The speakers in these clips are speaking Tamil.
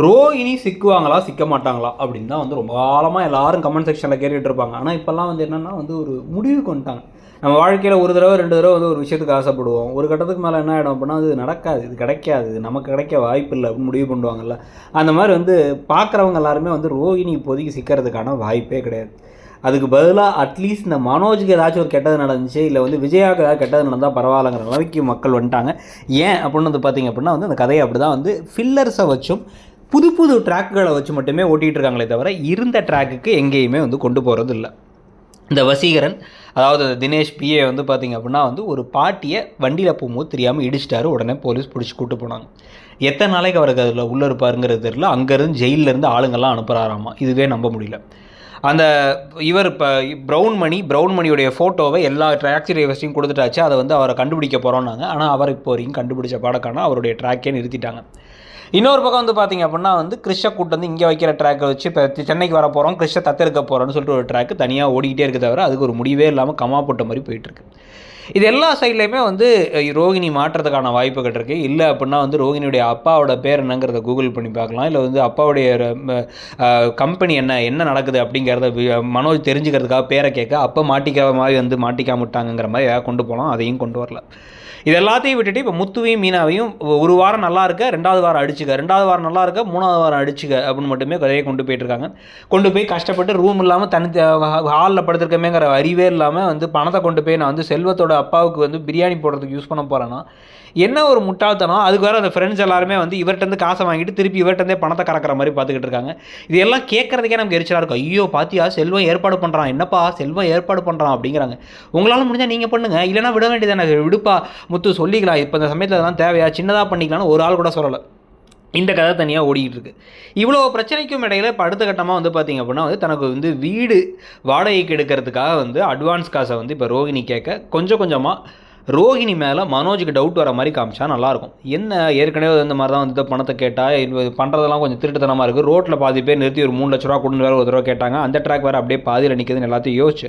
ரோஹிணி சிக்குவாங்களா சிக்க மாட்டாங்களா அப்படின்னு தான் வந்து ரொம்ப காலமாக எல்லாரும் கமெண்ட் செக்ஷனில் கேட்டுகிட்டு இருப்பாங்க. ஆனால் இப்போல்லாம் வந்து என்னென்னா வந்து ஒரு முடிவுக்கு வந்துட்டாங்க. நம்ம வாழ்க்கையில் ஒரு தடவை 2 தடவை வந்து ஒரு விஷயத்துக்கு ஆசைப்படுவோம். ஒரு கட்டத்துக்கு மேலே என்ன ஆகிடும் அப்படின்னா அது நடக்காது, இது கிடைக்காது, நமக்கு கிடைக்க வாய்ப்பு இல்லை அப்படின்னு முடிவு பண்ணுவாங்கல்ல. அந்த மாதிரி வந்து பார்க்குறவங்க எல்லாருமே வந்து ரோஹிணி இப்போதைக்கு சிக்கிறதுக்கான வாய்ப்பே கிடையாது. அதுக்கு பதிலாக அட்லீஸ்ட் இந்த மனோஜுக்கு ஏதாச்சும் ஒரு கெட்டது நடந்துச்சு, இல்லை வந்து விஜயாவுக்கு ஏதாவது கெட்டது நடந்தால் பரவாயில்லங்கிற நிலைமைக்கு மக்கள் வந்துட்டாங்க. ஏன் அப்படின்னு வந்து பார்த்திங்க அப்படின்னா வந்து அந்த கதையை அப்படி தான் வந்து ஃபில்லர்ஸை வச்சும் புது புது ட்ராக்குகளை வச்சு மட்டுமே ஓட்டிகிட்டு இருக்காங்களே தவிர இருந்த ட்ராக்குக்கு எங்கேயுமே வந்து கொண்டு போகிறது இல்லை. இந்த வசீகரன், அதாவது தினேஷ் பிஏ வந்து பார்த்திங்க அப்படின்னா வந்து ஒரு பாட்டியை வண்டியில் போகும்போது தெரியாமல் இடிச்சிட்டாரு. உடனே போலீஸ் பிடிச்சி கூப்பிட்டு போனாங்க. எத்தனை நாளைக்கு அவருக்கு அதில் உள்ளே இருப்பாருங்கிறது தெரியல. அங்கேருந்து ஜெயிலேருந்து ஆளுங்கள்லாம் அனுப்புகிறாராமா. இதுவே நம்ப முடியல. அந்த இவர் இப்போ ப்ரௌன் மணியுடைய ஃபோட்டோவை எல்லா டாக்ஸி டிரைவர்ஸையும் கொடுத்துட்டாச்சு. அதை வந்து அவரை கண்டுபிடிக்க போகிறோன்னாங்க. ஆனால் அவர் இப்போ வரைக்கும் கண்டுபிடிச்ச பாடக்கான அவருடைய ட்ராக்கே நிறுத்திட்டாங்க. இன்னொரு பக்கம் வந்து பார்த்திங்க அப்படின்னா வந்து கிறிஷை கூட்டு வந்து இங்கே வைக்கிற ட்ராக்கை வச்சு இப்போ சென்னைக்கு வர போகிறோம், கிறிஷை தத்தெடுக்க போகிறோன்னு சொல்லிட்டு ஒரு ட்ராக்கு தனியாக ஓடிக்கிட்டே இருக்க தவிர அதுக்கு ஒரு முடிவே இல்லாமல் கமா போட்ட மாதிரி போயிட்டுருக்கு. இது எல்லா சைட்லேயுமே வந்து ரோஹிணி மாற்றுறதுக்கான வாய்ப்புகள் இருக்குது. இல்லை அப்படின்னா வந்து ரோஹிணியுடைய அப்பாவோட பேர் என்னங்கிறத கூகுள் பண்ணி பார்க்கலாம். இல்லை வந்து அப்பாவுடைய கம்பெனி என்ன நடக்குது அப்படிங்கிறத மனோஜ் தெரிஞ்சுக்கிறதுக்காக பேரை கேட்க அப்போ மாட்டிக்கிற மாதிரி வந்து மாட்டிக்காமட்டாங்கிற மாதிரி ஏதாவது கொண்டு போகலாம். அதையும் கொண்டு வரல. இது எல்லாத்தையும் விட்டுட்டு இப்போ முத்துவையும் மீனாவையும் ஒரு வாரம் நல்லா இருக்க, 2வது வாரம் அடிச்சுக்க, 2வது வாரம் நல்லா இருக்க, 3வது வாரம் அடிச்சுக்க அப்படின்னு மட்டுமே கதையை கொண்டு போயிட்டுருக்காங்க. கொண்டு போய் கஷ்டப்பட்டு ரூம் இல்லாமல் தனி ஹாலில் படுத்துருக்கமேங்கிற அறிவே இல்லாமல் வந்து பணத்தை கொண்டு போய் நான் வந்து செல்வத்தோட அப்பாவுக்கு வந்து பிரியாணி போடுறதுக்கு யூஸ் பண்ண போகிறேன்னா என்ன ஒரு முட்டாள்தனம். அதுக்கு வேறு அந்த ஃப்ரெண்ட்ஸ் எல்லாருமே வந்து இவர்கிட்டருந்து காசை வாங்கிட்டு திருப்பி இவர்கிட்டருந்தே பணத்தை கறக்கிற மாதிரி பார்த்துக்கிட்டு இருக்காங்க. இது எல்லாம் கேட்குறதுக்கே நமக்கு எரிச்சலாக இருக்கும். ஐயோ பாத்தியா செல்வம் ஏற்பாடு பண்ணுறான், என்னப்பா செல்வம் ஏற்பாடு பண்ணுறான் அப்படிங்கிறாங்க. உங்களால் முடிஞ்சால் நீங்கள் பண்ணுங்கள், இல்லைனா விட வேண்டியதானே, விடுப்பா முத்து சொல்லிக்கலாம், இப்போ இந்த சமயத்தில் அதெல்லாம் தேவையா, சின்னதாக பண்ணிக்கலாம்னு ஒரு ஆள் கூட சொல்லலை. இந்த கதை தனியாக ஓடிக்கிட்டு இருக்குது. இவ்வளோ பிரச்சனைக்கும் இடையில் இப்போ அடுத்த கட்டமாக வந்து பார்த்திங்க அப்படின்னா வந்து தனக்கு வந்து வீடு வாடகைக்கு எடுக்கிறதுக்காக வந்து அட்வான்ஸ் காசை வந்து இப்போ ரோஹிணி கேட்க கொஞ்சம் கொஞ்சமாக ரோஹிணி மேலே மனோஜுக்கு டவுட் வர மாதிரி காமிச்சா நல்லாயிருக்கும். என்ன ஏற்கனவே இந்த மாதிரி தான் வந்து பணத்தை கேட்டால் பண்ணுறதெல்லாம் கொஞ்சம் திருட்டுத்தனமாக இருக்குது. ரோட்டில் பாதி பேர் நிறுத்தி ஒரு 3 லட்ச ரூபா கொடுன்னு வேறு ஒரு தடவை கேட்டாங்க. அந்த ட்ராக் வேறு அப்படியே பாதியில் நிற்குதுன்னு எல்லாத்தையும் யோசிச்சு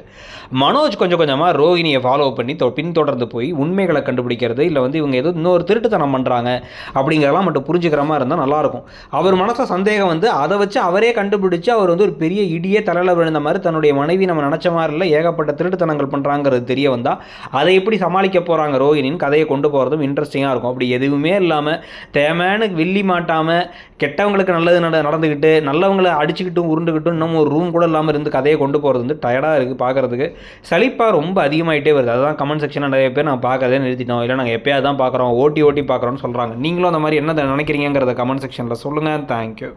மனோஜ் கொஞ்சம் கொஞ்சமாக ரோஹிணியை ஃபாலோ பண்ணி பின்தொடர்ந்து போய் உண்மைகளை கண்டுபிடிக்கிறது, இல்லை வந்து இவங்க ஏதோ இன்னொரு திருட்டுத்தனம் பண்ணுறாங்க அப்படிங்கிறதெல்லாம் மட்டும் புரிஞ்சுக்கிற மாதிரி இருந்தால் நல்லாயிருக்கும். அவர் மனசை சந்தேகம் வந்து அதை வச்சு அவரே கண்டுபிடிச்சு அவர் வந்து ஒரு பெரிய இடியே தலையில் விழுந்த மாதிரி தன்னுடைய மனைவி நம்ம நினச்ச மாதிரி இல்லை ஏகப்பட்ட திருட்டுத்தனங்கள் பண்ணுறாங்கிறது தெரிய வந்தால் அதை எப்படி சமாளிக்க போகிறாங்க ரோஹிணின்னு கதையை கொண்டு போகிறதும் இன்ட்ரெஸ்டிங்காக இருக்கும். அப்படி எதுவுமே இல்லாமல் தேமேனு வில்லி மாட்டாமல் கெட்டவங்களுக்கு நல்லது நடந்துக்கிட்டு நல்லவங்களை அடிச்சுக்கிட்டும் உருண்டுக்கிட்டும் இன்னும் ஒரு ரூம் கூட இல்லாமல் இருந்து கதையை கொண்டு போகிறது வந்து டயர்டாக இருக்குது. பார்க்குறதுக்கு சலிப்பாக ரொம்ப அதிகமாகிட்டே வருது. அதுதான் கமெண்ட் செக்ஷனில் நிறைய பேர் நான் பார்க்கறதே நிறுத்திட்டோம், இல்லை நாங்கள் எப்போயாவது தான் பார்க்குறோம், ஓட்டி பார்க்குறோன்னு சொல்கிறாங்க. நீங்களும் அந்த மாதிரி என்ன நினைக்கிறீங்கிறத கமெண்ட் செக்ஷனில் சொல்லுங்கள். தேங்க்யூ.